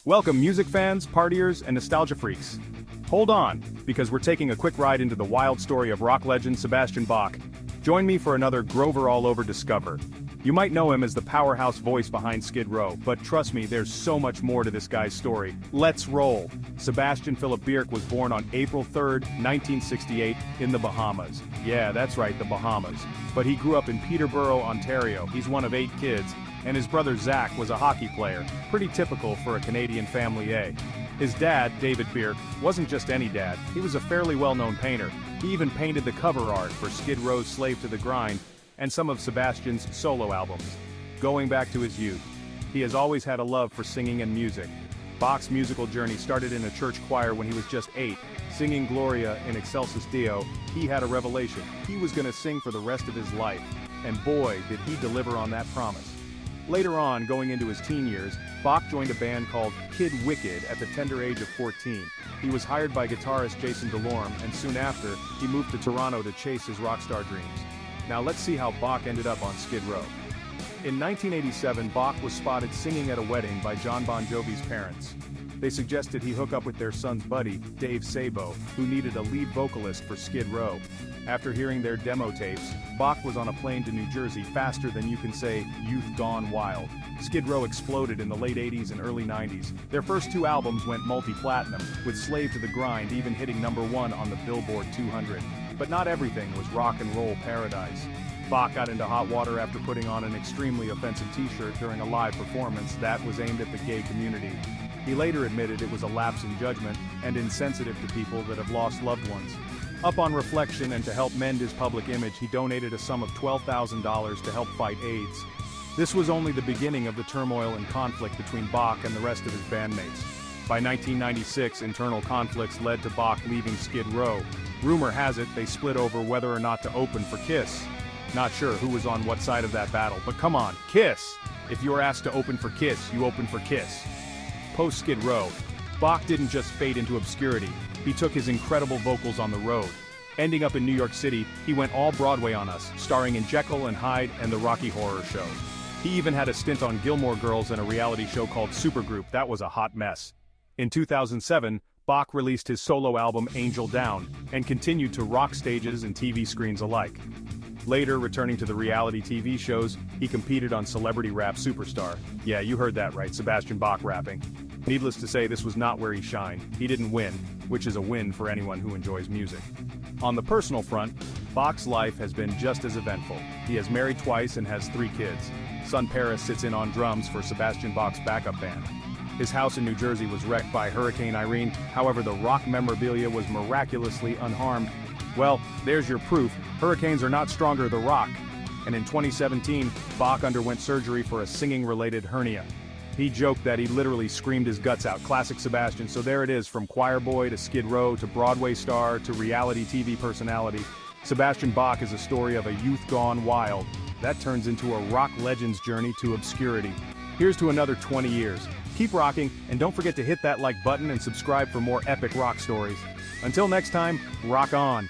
Welcome music fans, partiers, and nostalgia freaks. Hold on, because we're taking a quick ride into the wild story of rock legend Sebastian Bach. Join me for another Grover All Over Discover. You might know him as the powerhouse voice behind Skid Row, but trust me, there's so much more to this guy's story. Let's roll! Sebastian Philip Bierk was born on April 3, 1968, in the Bahamas. Yeah, that's right, the Bahamas. But he grew up in Peterborough, Ontario. He's one of 8 kids, and his brother Zach was a hockey player, pretty typical for a Canadian family, eh? His dad, David Bierk, wasn't just any dad, he was a fairly well-known painter. He even painted the cover art for Skid Row's Slave to the Grind, and some of Sebastian's solo albums. Going back to his youth, he has always had a love for singing and music. Bach's musical journey started in a church choir when he was just 8. Singing Gloria in Excelsis Deo, he had a revelation. He was going to sing for the rest of his life, and boy, did he deliver on that promise. Later on, going into his teen years, Bach joined a band called Kid Wicked at the tender age of 14. He was hired by guitarist Jason DeLorme, and soon after, he moved to Toronto to chase his rock star dreams. Now let's see how Bach ended up on Skid Row. In 1987, Bach was spotted singing at a wedding by John Bon Jovi's parents. They suggested he hook up with their son's buddy, Dave Sabo, who needed a lead vocalist for Skid Row. After hearing their demo tapes, Bach was on a plane to New Jersey faster than you can say youth gone wild. Skid Row exploded in the late 80s and early 90s. Their first 2 albums went multi-platinum, with Slave to the Grind even hitting #1 on the Billboard 200. But not everything was rock and roll paradise. Bach got into hot water after putting on an extremely offensive t-shirt during a live performance that was aimed at the gay community. He later admitted it was a lapse in judgment and insensitive to people that have lost loved ones. Up on reflection and to help mend his public image, he donated a sum of $12,000 to help fight AIDS. This was only the beginning of the turmoil and conflict between Bach and the rest of his bandmates. By 1996, internal conflicts led to Bach leaving Skid Row. Rumor has it they split over whether or not to open for Kiss. Not sure who was on what side of that battle, but come on, Kiss! If you are asked to open for Kiss, you open for Kiss. Post Skid Row, Bach didn't just fade into obscurity, he took his incredible vocals on the road. Ending up in New York City, he went all Broadway on us, starring in Jekyll and Hyde and the Rocky Horror Show. He even had a stint on Gilmore Girls and a reality show called Supergroup. That was a hot mess. In 2007, Bach released his solo album Angel Down, and continued to rock stages and TV screens alike. Later, returning to the reality TV shows, he competed on Celebrity Rap Superstar. Yeah, you heard that right, Sebastian Bach rapping. Needless to say, this was not where he shined. He didn't win, which is a win for anyone who enjoys music. On the personal front, Bach's life has been just as eventful. He has married twice and has 3 kids. Son Paris sits in on drums for Sebastian Bach's backup band. His house in New Jersey was wrecked by Hurricane Irene, however the rock memorabilia was miraculously unharmed. Well, there's your proof, hurricanes are not stronger than rock. And in 2017, Bach underwent surgery for a singing-related hernia. He joked that he literally screamed his guts out, classic Sebastian, so there it is, from choir boy to Skid Row to Broadway star to reality TV personality. Sebastian Bach is a story of a youth gone wild. That turns into a rock legend's journey to obscurity. Here's to another 20 years. Keep rocking, and don't forget to hit that like button and subscribe for more epic rock stories. Until next time, rock on!